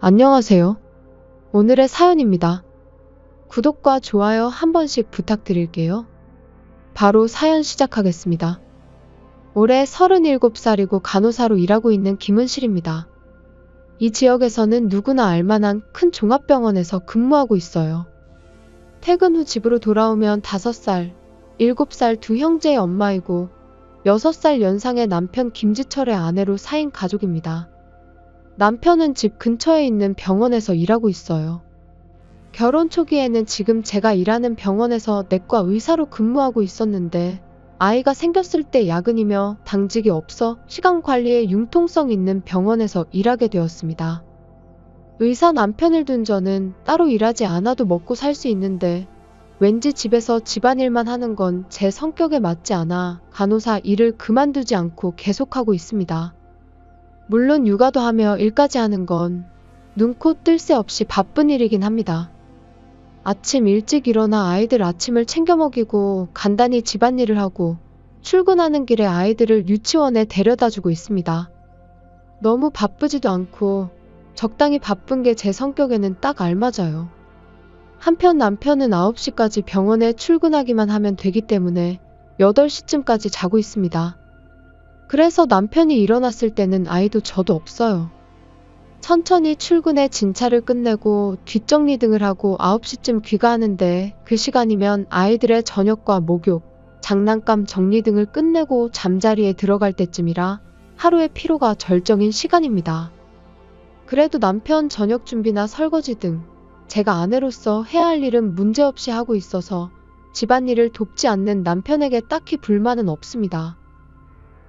안녕하세요. 오늘의 사연입니다. 구독과 좋아요 한 번씩 부탁드릴게요. 바로 사연 시작하겠습니다. 올해 37살이고 간호사로 일하고 있는 김은실입니다. 이 지역에서는 누구나 알만한 큰 종합병원에서 근무하고 있어요. 퇴근 후 집으로 돌아오면 5살, 7살 두 형제의 엄마이고 6살 연상의 남편 김지철의 아내로 4인 가족입니다. 남편은 집 근처에 있는 병원에서 일하고 있어요. 결혼 초기에는 지금 제가 일하는 병원에서 내과 의사로 근무하고 있었는데 아이가 생겼을 때 야근이며 당직이 없어 시간 관리에 융통성 있는 병원에서 일하게 되었습니다. 의사 남편을 둔 저는 따로 일하지 않아도 먹고 살 수 있는데 왠지 집에서 집안일만 하는 건 제 성격에 맞지 않아 간호사 일을 그만두지 않고 계속하고 있습니다. 물론 육아도 하며 일까지 하는 건 눈코 뜰 새 없이 바쁜 일이긴 합니다. 아침 일찍 일어나 아이들 아침을 챙겨 먹이고 간단히 집안일을 하고 출근하는 길에 아이들을 유치원에 데려다 주고 있습니다. 너무 바쁘지도 않고 적당히 바쁜 게 제 성격에는 딱 알맞아요. 한편 남편은 9시까지 병원에 출근하기만 하면 되기 때문에 8시쯤까지 자고 있습니다. 그래서 남편이 일어났을 때는 아이도 저도 없어요. 천천히 출근해 진찰을 끝내고 뒷정리 등을 하고 9시쯤 귀가하는데 그 시간이면 아이들의 저녁과 목욕, 장난감 정리 등을 끝내고 잠자리에 들어갈 때쯤이라 하루의 피로가 절정인 시간입니다. 그래도 남편 저녁 준비나 설거지 등 제가 아내로서 해야 할 일은 문제없이 하고 있어서 집안일을 돕지 않는 남편에게 딱히 불만은 없습니다.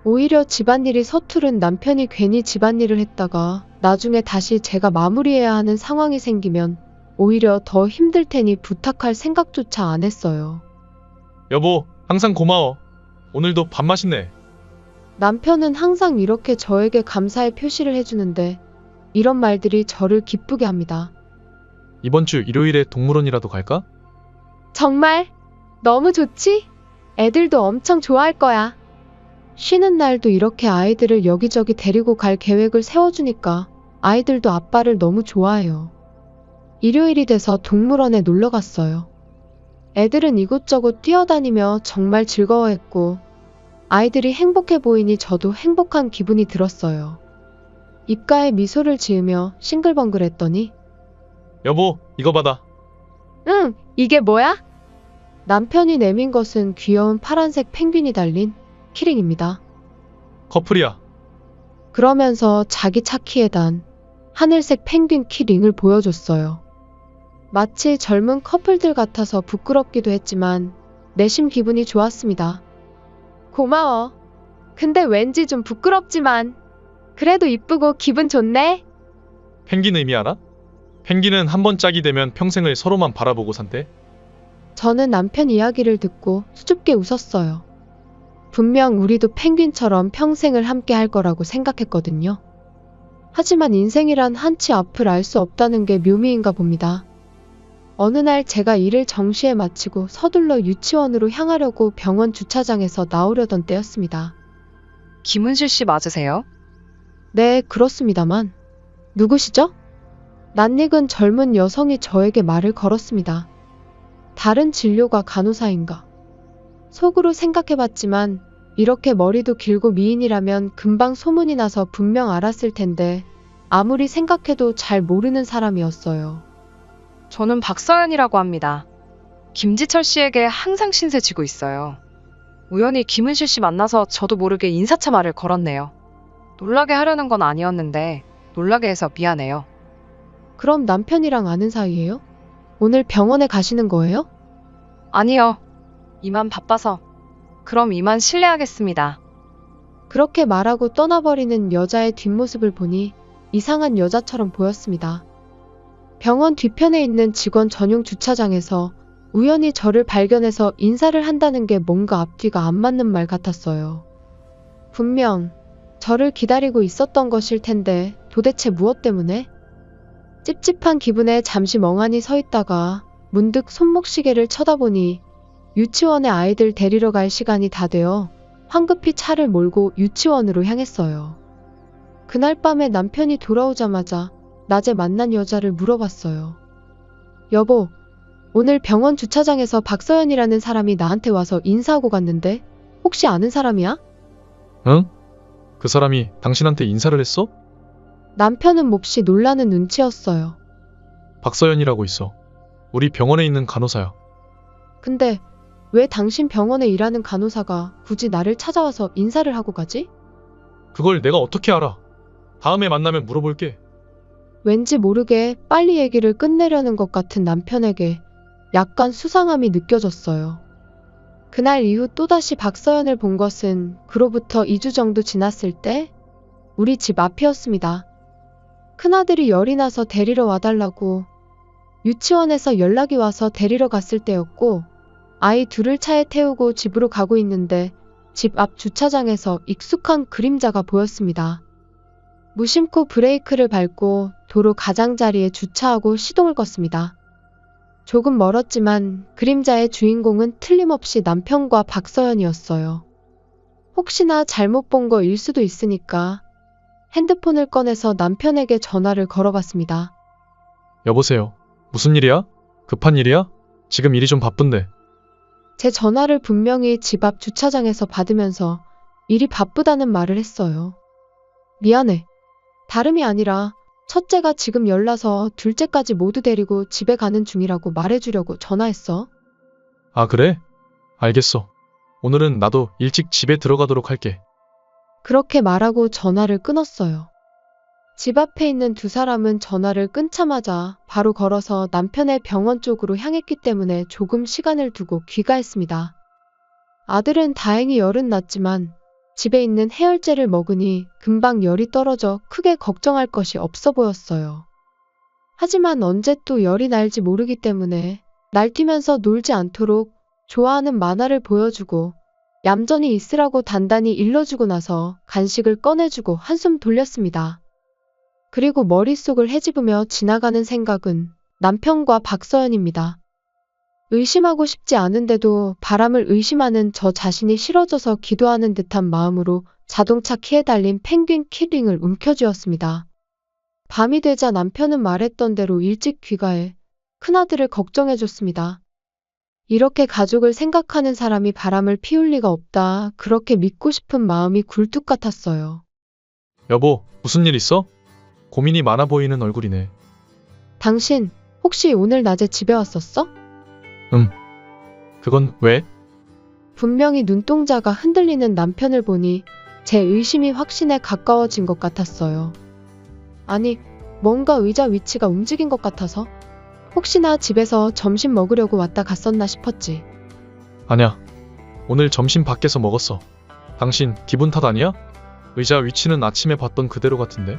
오히려 집안일이 서투른 남편이 괜히 집안일을 했다가 나중에 다시 제가 마무리해야 하는 상황이 생기면 오히려 더 힘들 테니 부탁할 생각조차 안 했어요. 여보, 항상 고마워. 오늘도 밥 맛있네. 남편은 항상 이렇게 저에게 감사의 표시를 해주는데 이런 말들이 저를 기쁘게 합니다. 이번 주 일요일에 동물원이라도 갈까? 정말? 너무 좋지? 애들도 엄청 좋아할 거야. 쉬는 날도 이렇게 아이들을 여기저기 데리고 갈 계획을 세워주니까 아이들도 아빠를 너무 좋아해요. 일요일이 돼서 동물원에 놀러 갔어요. 애들은 이곳저곳 뛰어다니며 정말 즐거워했고 아이들이 행복해 보이니 저도 행복한 기분이 들었어요. 입가에 미소를 지으며 싱글벙글했더니 여보, 이거 받아. 응, 이게 뭐야? 남편이 내민 것은 귀여운 파란색 펭귄이 달린 키링입니다. 커플이야. 그러면서 자기 차 키에 단 하늘색 펭귄 키링을 보여줬어요. 마치 젊은 커플들 같아서 부끄럽기도 했지만 내심 기분이 좋았습니다. 고마워. 근데 왠지 좀 부끄럽지만 그래도 이쁘고 기분 좋네. 펭귄 의미 알아? 펭귄은 한 번 짝이 되면 평생을 서로만 바라보고 산대. 저는 남편 이야기를 듣고 수줍게 웃었어요. 분명 우리도 펭귄처럼 평생을 함께 할 거라고 생각했거든요. 하지만 인생이란 한치 앞을 알 수 없다는 게 묘미인가 봅니다. 어느 날 제가 일을 정시에 마치고 서둘러 유치원으로 향하려고 병원 주차장에서 나오려던 때였습니다. 김은실 씨 맞으세요? 네, 그렇습니다만. 누구시죠? 낯익은 젊은 여성이 저에게 말을 걸었습니다. 다른 진료가 간호사인가? 속으로 생각해봤지만 이렇게 머리도 길고 미인이라면 금방 소문이 나서 분명 알았을 텐데 아무리 생각해도 잘 모르는 사람이었어요. 저는 박서연이라고 합니다. 김지철 씨에게 항상 신세 지고 있어요. 우연히 김은실 씨 만나서 저도 모르게 인사차 말을 걸었네요. 놀라게 하려는 건 아니었는데 놀라게 해서 미안해요. 그럼 남편이랑 아는 사이예요? 오늘 병원에 가시는 거예요? 아니요. 이만 바빠서. 그럼 이만 실례하겠습니다. 그렇게 말하고 떠나버리는 여자의 뒷모습을 보니 이상한 여자처럼 보였습니다. 병원 뒤편에 있는 직원 전용 주차장에서 우연히 저를 발견해서 인사를 한다는 게 뭔가 앞뒤가 안 맞는 말 같았어요. 분명 저를 기다리고 있었던 것일 텐데 도대체 무엇 때문에? 찝찝한 기분에 잠시 멍하니 서 있다가 문득 손목시계를 쳐다보니 유치원에 아이들 데리러 갈 시간이 다 되어 황급히 차를 몰고 유치원으로 향했어요. 그날 밤에 남편이 돌아오자마자 낮에 만난 여자를 물어봤어요. 여보, 오늘 병원 주차장에서 박서연이라는 사람이 나한테 와서 인사하고 갔는데 혹시 아는 사람이야? 응? 그 사람이 당신한테 인사를 했어? 남편은 몹시 놀라는 눈치였어요. 박서연이라고 있어. 우리 병원에 있는 간호사야. 근데 왜 당신 병원에 일하는 간호사가 굳이 나를 찾아와서 인사를 하고 가지? 그걸 내가 어떻게 알아? 다음에 만나면 물어볼게. 왠지 모르게 빨리 얘기를 끝내려는 것 같은 남편에게 약간 수상함이 느껴졌어요. 그날 이후 또다시 박서연을 본 것은 그로부터 2주 정도 지났을 때 우리 집 앞이었습니다. 큰아들이 열이 나서 데리러 와달라고 유치원에서 연락이 와서 데리러 갔을 때였고, 아이 둘을 차에 태우고 집으로 가고 있는데 집 앞 주차장에서 익숙한 그림자가 보였습니다. 무심코 브레이크를 밟고 도로 가장자리에 주차하고 시동을 껐습니다. 조금 멀었지만 그림자의 주인공은 틀림없이 남편과 박서연이었어요. 혹시나 잘못 본 거일 수도 있으니까 핸드폰을 꺼내서 남편에게 전화를 걸어봤습니다. 여보세요. 무슨 일이야? 급한 일이야? 지금 일이 좀 바쁜데. 제 전화를 분명히 집 앞 주차장에서 받으면서 일이 바쁘다는 말을 했어요. 미안해. 다름이 아니라 첫째가 지금 열나서 둘째까지 모두 데리고 집에 가는 중이라고 말해주려고 전화했어. 아, 그래? 알겠어. 오늘은 나도 일찍 집에 들어가도록 할게. 그렇게 말하고 전화를 끊었어요. 집 앞에 있는 두 사람은 전화를 끊자마자 바로 걸어서 남편의 병원 쪽으로 향했기 때문에 조금 시간을 두고 귀가했습니다. 아들은 다행히 열은 났지만 집에 있는 해열제를 먹으니 금방 열이 떨어져 크게 걱정할 것이 없어 보였어요. 하지만 언제 또 열이 날지 모르기 때문에 날뛰면서 놀지 않도록 좋아하는 만화를 보여주고 얌전히 있으라고 단단히 일러주고 나서 간식을 꺼내주고 한숨 돌렸습니다. 그리고 머릿속을 헤집으며 지나가는 생각은 남편과 박서연입니다. 의심하고 싶지 않은데도 바람을 의심하는 저 자신이 싫어져서 기도하는 듯한 마음으로 자동차 키에 달린 펭귄 키링을 움켜쥐었습니다. 밤이 되자 남편은 말했던 대로 일찍 귀가해 큰아들을 걱정해줬습니다. 이렇게 가족을 생각하는 사람이 바람을 피울 리가 없다. 그렇게 믿고 싶은 마음이 굴뚝 같았어요. 여보, 무슨 일 있어? 고민이 많아 보이는 얼굴이네. 당신 혹시 오늘 낮에 집에 왔었어? 그건 왜? 분명히 눈동자가 흔들리는 남편을 보니 제 의심이 확신에 가까워진 것 같았어요. 아니, 뭔가 의자 위치가 움직인 것 같아서 혹시나 집에서 점심 먹으려고 왔다 갔었나 싶었지. 아냐. 오늘 점심 밖에서 먹었어. 당신 기분 탓 아니야? 의자 위치는 아침에 봤던 그대로 같은데.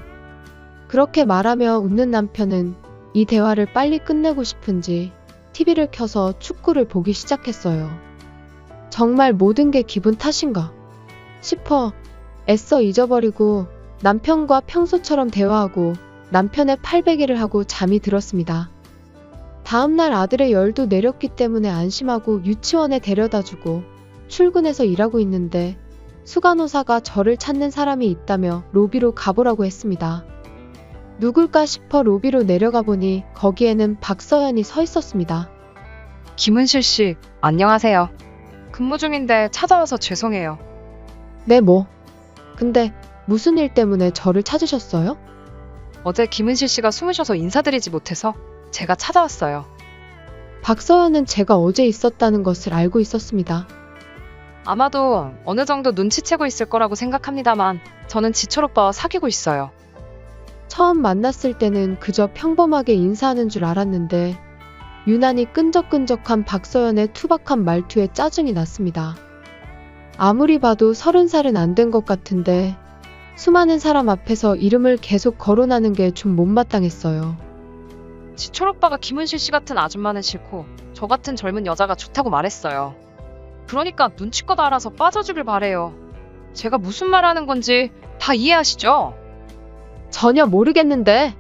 그렇게 말하며 웃는 남편은 이 대화를 빨리 끝내고 싶은지 TV를 켜서 축구를 보기 시작했어요. 정말 모든 게 기분 탓인가 싶어 애써 잊어버리고 남편과 평소처럼 대화하고 남편의 팔베개를 하고 잠이 들었습니다. 다음날 아들의 열도 내렸기 때문에 안심하고 유치원에 데려다주고 출근해서 일하고 있는데 수간호사가 저를 찾는 사람이 있다며 로비로 가보라고 했습니다. 누굴까 싶어 로비로 내려가 보니 거기에는 박서연이 서 있었습니다. 김은실 씨, 안녕하세요. 근무 중인데 찾아와서 죄송해요. 네, 뭐. 근데 무슨 일 때문에 저를 찾으셨어요? 어제 김은실 씨가 숨으셔서 인사드리지 못해서 제가 찾아왔어요. 박서연은 제가 어제 있었다는 것을 알고 있었습니다. 아마도 어느 정도 눈치채고 있을 거라고 생각합니다만 저는 지철 오빠와 사귀고 있어요. 처음 만났을 때는 그저 평범하게 인사하는 줄 알았는데 유난히 끈적끈적한 박서연의 투박한 말투에 짜증이 났습니다. 아무리 봐도 30살은 안 된 것 같은데 수많은 사람 앞에서 이름을 계속 거론하는 게 좀 못마땅했어요. 지철 오빠가 김은실 씨 같은 아줌마는 싫고 저 같은 젊은 여자가 좋다고 말했어요. 그러니까 눈치껏 알아서 빠져주길 바래요. 제가 무슨 말 하는 건지 다 이해하시죠? 전혀 모르겠는데.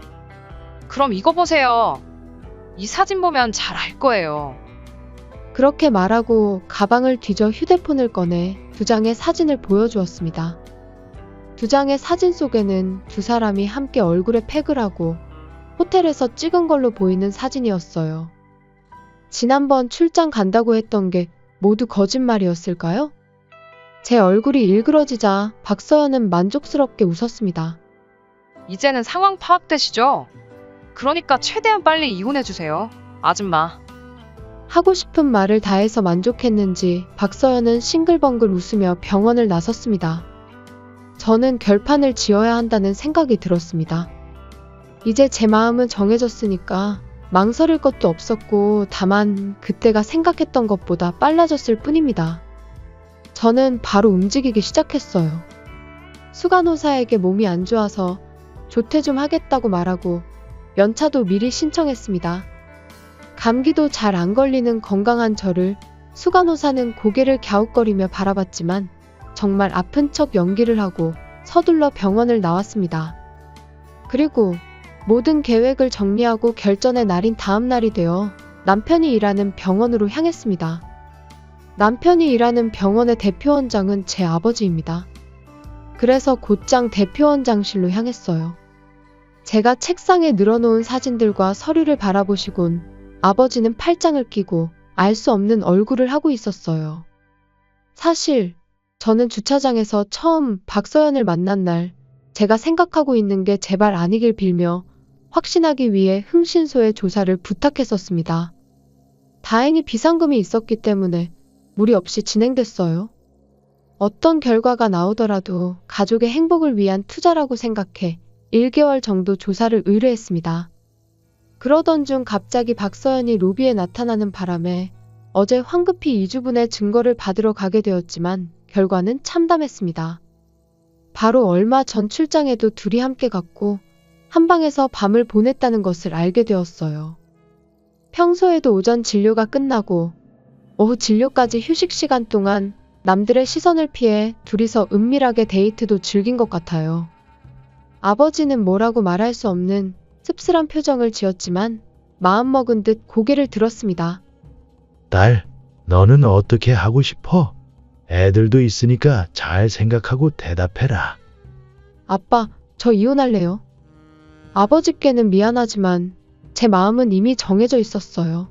그럼 이거 보세요. 이 사진 보면 잘 알 거예요. 그렇게 말하고 가방을 뒤져 휴대폰을 꺼내 2장의 사진을 보여주었습니다. 2장의 사진 속에는 두 사람이 함께 얼굴에 팩을 하고 호텔에서 찍은 걸로 보이는 사진이었어요. 지난번 출장 간다고 했던 게 모두 거짓말이었을까요? 제 얼굴이 일그러지자 박서연은 만족스럽게 웃었습니다. 이제는 상황 파악되시죠? 그러니까 최대한 빨리 이혼해주세요. 아줌마. 하고 싶은 말을 다해서 만족했는지 박서연은 싱글벙글 웃으며 병원을 나섰습니다. 저는 결판을 지어야 한다는 생각이 들었습니다. 이제 제 마음은 정해졌으니까 망설일 것도 없었고 다만 그때가 생각했던 것보다 빨라졌을 뿐입니다. 저는 바로 움직이기 시작했어요. 수간호사에게 몸이 안 좋아서 조퇴 좀 하겠다고 말하고 연차도 미리 신청했습니다. 감기도 잘 안 걸리는 건강한 저를 수간호사는 고개를 갸웃거리며 바라봤지만 정말 아픈 척 연기를 하고 서둘러 병원을 나왔습니다. 그리고 모든 계획을 정리하고 결전의 날인 다음 날이 되어 남편이 일하는 병원으로 향했습니다. 남편이 일하는 병원의 대표원장은 제 아버지입니다. 그래서 곧장 대표원장실로 향했어요. 제가 책상에 늘어놓은 사진들과 서류를 바라보시곤 아버지는 팔짱을 끼고 알 수 없는 얼굴을 하고 있었어요. 사실 저는 주차장에서 처음 박서연을 만난 날 제가 생각하고 있는 게 제발 아니길 빌며 확신하기 위해 흥신소에 조사를 부탁했었습니다. 다행히 비상금이 있었기 때문에 무리 없이 진행됐어요. 어떤 결과가 나오더라도 가족의 행복을 위한 투자라고 생각해 1개월 정도 조사를 의뢰했습니다. 그러던 중 갑자기 박서연이 로비에 나타나는 바람에 어제 황급히 이주분의 증거를 받으러 가게 되었지만 결과는 참담했습니다. 바로 얼마 전 출장에도 둘이 함께 갔고 한 방에서 밤을 보냈다는 것을 알게 되었어요. 평소에도 오전 진료가 끝나고 오후 진료까지 휴식 시간 동안 남들의 시선을 피해 둘이서 은밀하게 데이트도 즐긴 것 같아요. 아버지는 뭐라고 말할 수 없는 씁쓸한 표정을 지었지만 마음먹은 듯 고개를 들었습니다. 딸, 너는 어떻게 하고 싶어? 애들도 있으니까 잘 생각하고 대답해라. 아빠, 저 이혼할래요. 아버지께는 미안하지만 제 마음은 이미 정해져 있었어요.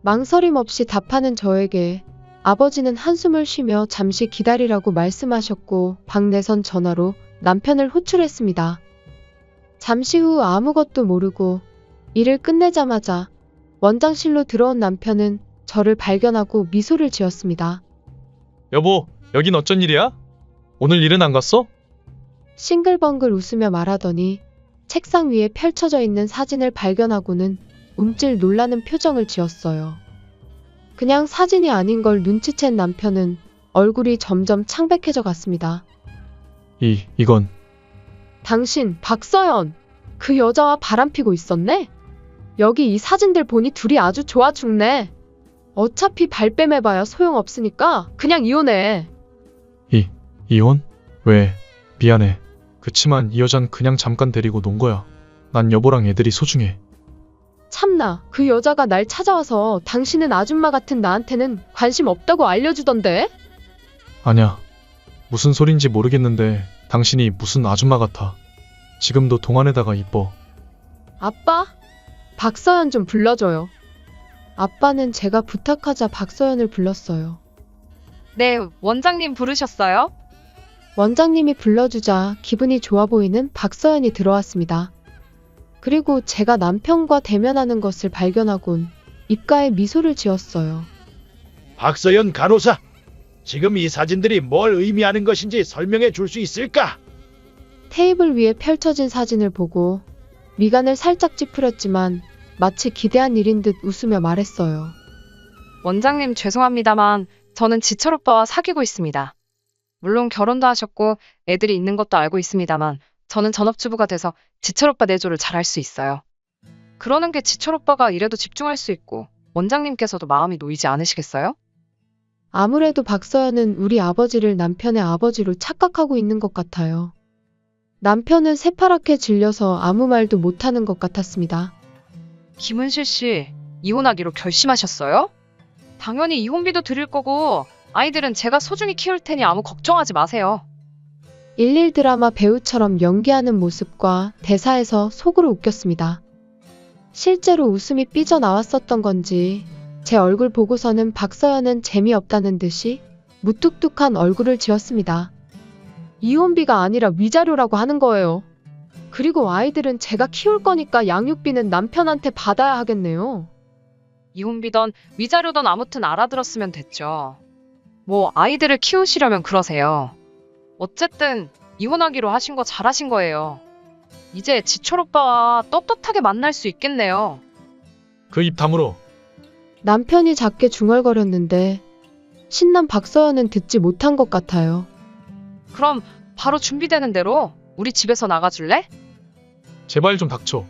망설임 없이 답하는 저에게 아버지는 한숨을 쉬며 잠시 기다리라고 말씀하셨고 방 내선 전화로 남편을 호출했습니다. 잠시 후 아무것도 모르고 일을 끝내자마자 원장실로 들어온 남편은 저를 발견하고 미소를 지었습니다. 여보, 여긴 어쩐 일이야? 오늘 일은 안 갔어? 싱글벙글 웃으며 말하더니 책상 위에 펼쳐져 있는 사진을 발견하고는 움찔 놀라는 표정을 지었어요. 그냥 사진이 아닌 걸 눈치챈 남편은 얼굴이 점점 창백해져 갔습니다. 이건 당신, 박서연! 그 여자와 바람피고 있었네? 여기 이 사진들 보니 둘이 아주 좋아 죽네. 어차피 발뺌해봐야 소용없으니까 그냥 이혼해. 이혼? 왜? 미안해. 그치만 이 여잔 그냥 잠깐 데리고 논 거야. 난 여보랑 애들이 소중해. 참나, 그 여자가 날 찾아와서 당신은 아줌마 같은 나한테는 관심 없다고 알려주던데? 아냐. 무슨 소린지 모르겠는데 당신이 무슨 아줌마 같아. 지금도 동안에다가 이뻐. 아빠? 박서연 좀 불러줘요. 아빠는 제가 부탁하자 박서연을 불렀어요. 네, 원장님 부르셨어요? 원장님이 불러주자 기분이 좋아 보이는 박서연이 들어왔습니다. 그리고 제가 남편과 대면하는 것을 발견하곤 입가에 미소를 지었어요. 박서연 간호사, 지금 이 사진들이 뭘 의미하는 것인지 설명해 줄 수 있을까? 테이블 위에 펼쳐진 사진을 보고 미간을 살짝 찌푸렸지만 마치 기대한 일인 듯 웃으며 말했어요. 원장님 죄송합니다만 저는 지철 오빠와 사귀고 있습니다. 물론 결혼도 하셨고 애들이 있는 것도 알고 있습니다만 저는 전업주부가 돼서 지철 오빠 내조를 잘할 수 있어요. 그러는 게 지철 오빠가 일에도 집중할 수 있고 원장님께서도 마음이 놓이지 않으시겠어요? 아무래도 박서연은 우리 아버지를 남편의 아버지로 착각하고 있는 것 같아요. 남편은 새파랗게 질려서 아무 말도 못하는 것 같았습니다. 김은실 씨, 이혼하기로 결심하셨어요? 당연히 이혼비도 드릴 거고 아이들은 제가 소중히 키울 테니 아무 걱정하지 마세요. 일일 드라마 배우처럼 연기하는 모습과 대사에서 속으로 웃겼습니다. 실제로 웃음이 삐져나왔었던 건지 제 얼굴 보고서는 박서연은 재미없다는 듯이 무뚝뚝한 얼굴을 지었습니다. 이혼비가 아니라 위자료라고 하는 거예요. 그리고 아이들은 제가 키울 거니까 양육비는 남편한테 받아야 하겠네요. 이혼비던 위자료던 아무튼 알아들었으면 됐죠. 뭐 아이들을 키우시려면 그러세요. 어쨌든 이혼하기로 하신 거 잘하신 거예요. 이제 지철 오빠와 떳떳하게 만날 수 있겠네요. 그 입 다물어. 남편이 작게 중얼거렸는데 신난 박서연은 듣지 못한 것 같아요. 그럼 바로 준비되는 대로 우리 집에서 나가줄래? 제발 좀 닥쳐.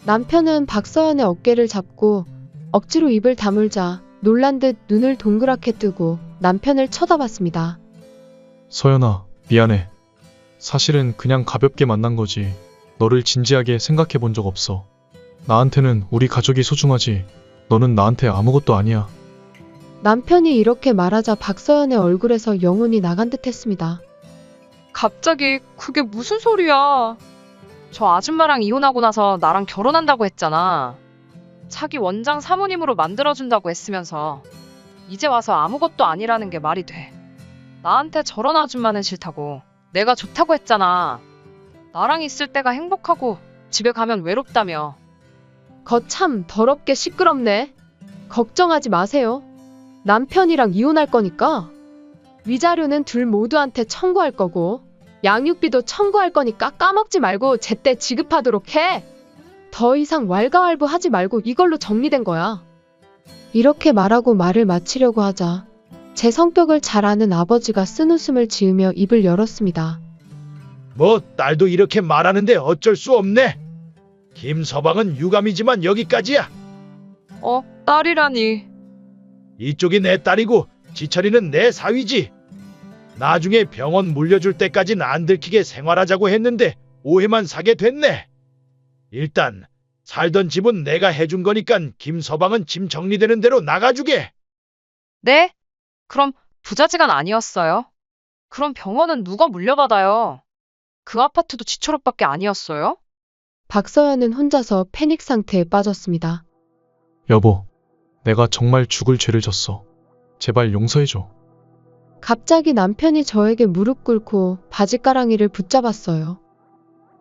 남편은 박서연의 어깨를 잡고 억지로 입을 다물자 놀란 듯 눈을 동그랗게 뜨고 남편을 쳐다봤습니다. 서연아, 미안해. 사실은 그냥 가볍게 만난 거지. 너를 진지하게 생각해 본 적 없어. 나한테는 우리 가족이 소중하지. 너는 나한테 아무것도 아니야. 남편이 이렇게 말하자 박서연의 얼굴에서 영혼이 나간 듯 했습니다. 갑자기 그게 무슨 소리야? 저 아줌마랑 이혼하고 나서 나랑 결혼한다고 했잖아. 자기 원장 사모님으로 만들어준다고 했으면서 이제 와서 아무것도 아니라는 게 말이 돼. 나한테 저런 아줌마는 싫다고. 내가 좋다고 했잖아. 나랑 있을 때가 행복하고 집에 가면 외롭다며. 거참 더럽게 시끄럽네. 걱정하지 마세요. 남편이랑 이혼할 거니까 위자료는 둘 모두한테 청구할 거고 양육비도 청구할 거니까 까먹지 말고 제때 지급하도록 해. 더 이상 왈가왈부하지 말고 이걸로 정리된 거야. 이렇게 말하고 말을 마치려고 하자 제 성격을 잘 아는 아버지가 쓴웃음을 지으며 입을 열었습니다. 뭐 딸도 이렇게 말하는데 어쩔 수 없네. 김서방은 유감이지만 여기까지야. 딸이라니. 이쪽이 내 딸이고 지철이는 내 사위지. 나중에 병원 물려줄 때까진 안 들키게 생활하자고 했는데 오해만 사게 됐네. 일단 살던 집은 내가 해준 거니까 김서방은 짐 정리되는 대로 나가주게. 네? 그럼 부자지간 아니었어요? 그럼 병원은 누가 물려받아요? 그 아파트도 지철 오빠밖에 아니었어요? 박서연은 혼자서 패닉 상태에 빠졌습니다. 여보, 내가 정말 죽을 죄를 졌어. 제발 용서해줘. 갑자기 남편이 저에게 무릎 꿇고 바지가랑이를 붙잡았어요.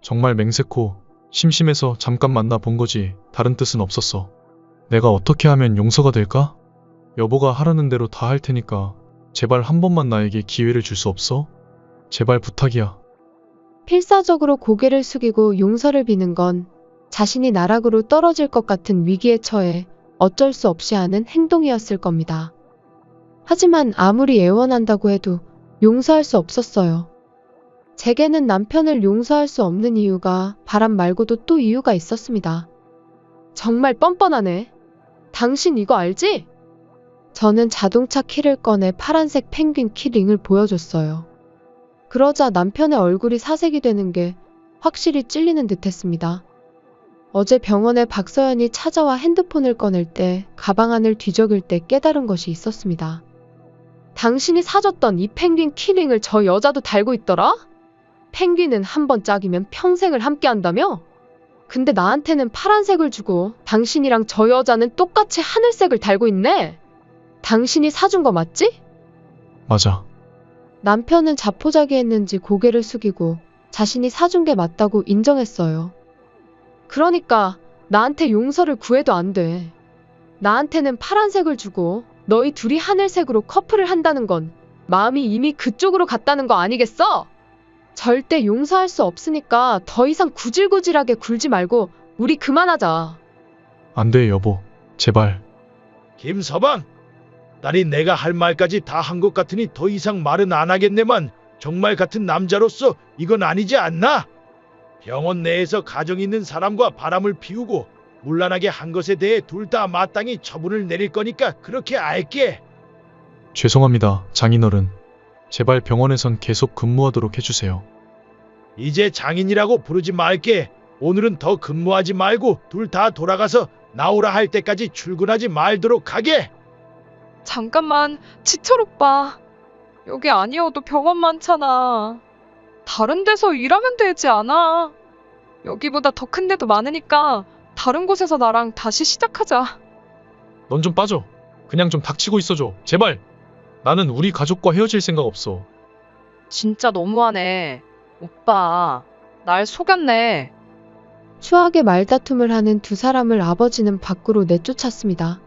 정말 맹세코 심심해서 잠깐 만나 본 거지 다른 뜻은 없었어. 내가 어떻게 하면 용서가 될까? 여보가 하라는 대로 다 할 테니까 제발 한 번만 나에게 기회를 줄 수 없어? 제발 부탁이야. 필사적으로 고개를 숙이고 용서를 비는 건 자신이 나락으로 떨어질 것 같은 위기에 처해 어쩔 수 없이 하는 행동이었을 겁니다. 하지만 아무리 애원한다고 해도 용서할 수 없었어요. 제게는 남편을 용서할 수 없는 이유가 바람 말고도 또 이유가 있었습니다. 정말 뻔뻔하네. 당신 이거 알지? 저는 자동차 키를 꺼내 파란색 펭귄 키링을 보여줬어요. 그러자 남편의 얼굴이 사색이 되는 게 확실히 찔리는 듯 했습니다. 어제 병원에 박서연이 찾아와 핸드폰을 꺼낼 때 가방 안을 뒤적일 때 깨달은 것이 있었습니다. 당신이 사줬던 이 펭귄 키링을 저 여자도 달고 있더라? 펭귄은 한 번 짝이면 평생을 함께 한다며? 근데 나한테는 파란색을 주고 당신이랑 저 여자는 똑같이 하늘색을 달고 있네? 당신이 사준 거 맞지? 맞아. 남편은 자포자기했는지 고개를 숙이고 자신이 사준 게 맞다고 인정했어요. 그러니까 나한테 용서를 구해도 안 돼. 나한테는 파란색을 주고 너희 둘이 하늘색으로 커플을 한다는 건 마음이 이미 그쪽으로 갔다는 거 아니겠어? 절대 용서할 수 없으니까 더 이상 구질구질하게 굴지 말고 우리 그만하자. 안 돼, 여보. 제발. 김서방, 딸이 내가 할 말까지 다 한 것 같으니 더 이상 말은 안 하겠네만 정말 같은 남자로서 이건 아니지 않나? 병원 내에서 가정 있는 사람과 바람을 피우고 문란하게 한 것에 대해 둘 다 마땅히 처분을 내릴 거니까 그렇게 알게. 죄송합니다, 장인어른. 제발 병원에선 계속 근무하도록 해주세요. 이제 장인이라고 부르지 말게. 오늘은 더 근무하지 말고 둘 다 돌아가서 나오라 할 때까지 출근하지 말도록 하게. 잠깐만, 지철 오빠. 여기 아니어도 병원 많잖아. 다른 데서 일하면 되지 않아? 여기보다 더 큰 데도 많으니까 다른 곳에서 나랑 다시 시작하자. 넌 좀 빠져. 그냥 좀 닥치고 있어줘. 제발. 나는 우리 가족과 헤어질 생각 없어. 진짜 너무하네. 오빠, 날 속였네. 추하게 말다툼을 하는 두 사람을 아버지는 밖으로 내쫓았습니다.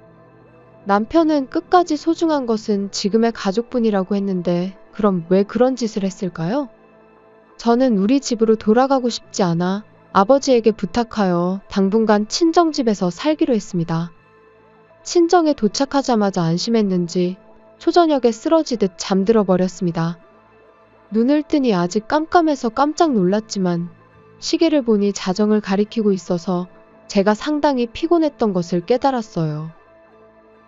남편은 끝까지 소중한 것은 지금의 가족뿐이라고 했는데 그럼 왜 그런 짓을 했을까요? 저는 우리 집으로 돌아가고 싶지 않아 아버지에게 부탁하여 당분간 친정집에서 살기로 했습니다. 친정에 도착하자마자 안심했는지 초저녁에 쓰러지듯 잠들어 버렸습니다. 눈을 뜨니 아직 깜깜해서 깜짝 놀랐지만 시계를 보니 자정을 가리키고 있어서 제가 상당히 피곤했던 것을 깨달았어요.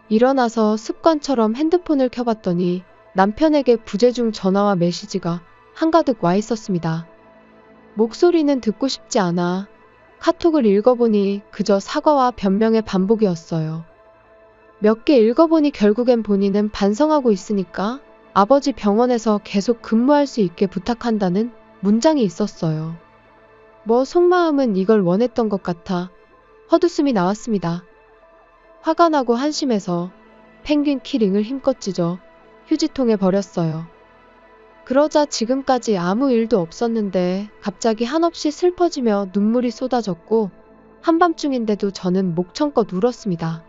일어나서 습관처럼 핸드폰을 켜봤더니 남편에게 부재중 전화와 메시지가 한가득 와 있었습니다. 목소리는 듣고 싶지 않아 카톡을 읽어보니 그저 사과와 변명의 반복이었어요. 몇 개 읽어보니 결국엔 본인은 반성하고 있으니까 아버지 병원에서 계속 근무할 수 있게 부탁한다는 문장이 있었어요. 속마음은 이걸 원했던 것 같아 헛웃음이 나왔습니다. 화가 나고 한심해서 펭귄 키링을 힘껏 찢어 휴지통에 버렸어요. 그러자 지금까지 아무 일도 없었는데 갑자기 한없이 슬퍼지며 눈물이 쏟아졌고 한밤중인데도 저는 목청껏 울었습니다.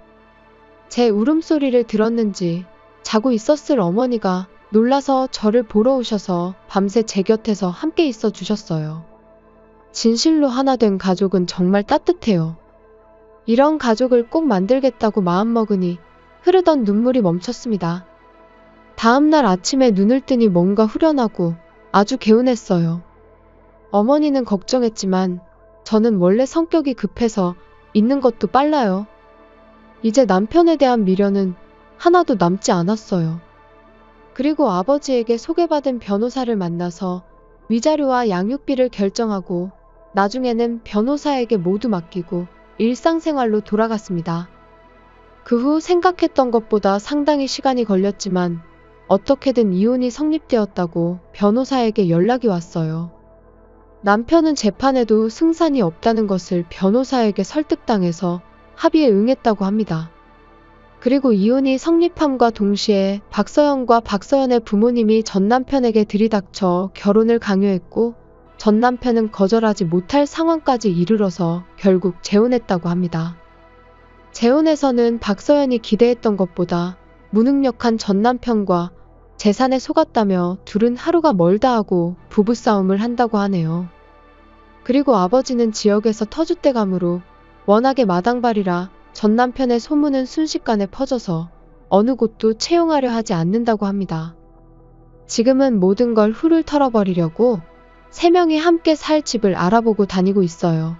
제 울음소리를 들었는지 자고 있었을 어머니가 놀라서 저를 보러 오셔서 밤새 제 곁에서 함께 있어 주셨어요. 진실로 하나 된 가족은 정말 따뜻해요. 이런 가족을 꼭 만들겠다고 마음먹으니 흐르던 눈물이 멈췄습니다. 다음날 아침에 눈을 뜨니 뭔가 후련하고 아주 개운했어요. 어머니는 걱정했지만 저는 원래 성격이 급해서 있는 것도 빨라요. 이제 남편에 대한 미련은 하나도 남지 않았어요. 그리고 아버지에게 소개받은 변호사를 만나서 위자료와 양육비를 결정하고 나중에는 변호사에게 모두 맡기고 일상생활로 돌아갔습니다. 그 후 생각했던 것보다 상당히 시간이 걸렸지만 어떻게든 이혼이 성립되었다고 변호사에게 연락이 왔어요. 남편은 재판에도 승산이 없다는 것을 변호사에게 설득당해서 합의에 응했다고 합니다. 그리고 이혼이 성립함과 동시에 박서연과 박서연의 부모님이 전 남편에게 들이닥쳐 결혼을 강요했고 전 남편은 거절하지 못할 상황까지 이르러서 결국 재혼했다고 합니다. 재혼에서는 박서연이 기대했던 것보다 무능력한 전 남편과 재산에 속았다며 둘은 하루가 멀다 하고 부부싸움을 한다고 하네요. 그리고 아버지는 지역에서 터줏대감으로 워낙에 마당발이라 전 남편의 소문은 순식간에 퍼져서 어느 곳도 채용하려 하지 않는다고 합니다. 지금은 모든 걸 훌훌 털어버리려고 3명이 함께 살 집을 알아보고 다니고 있어요.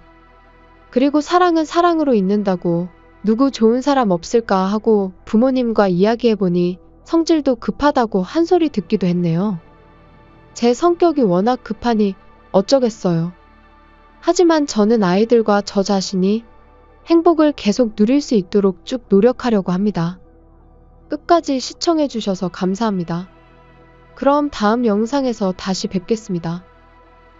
그리고 사랑은 사랑으로 있는다고 누구 좋은 사람 없을까 하고 부모님과 이야기해보니 성질도 급하다고 한 소리 듣기도 했네요. 제 성격이 워낙 급하니 어쩌겠어요. 하지만 저는 아이들과 저 자신이 행복을 계속 누릴 수 있도록 쭉 노력하려고 합니다. 끝까지 시청해주셔서 감사합니다. 그럼 다음 영상에서 다시 뵙겠습니다.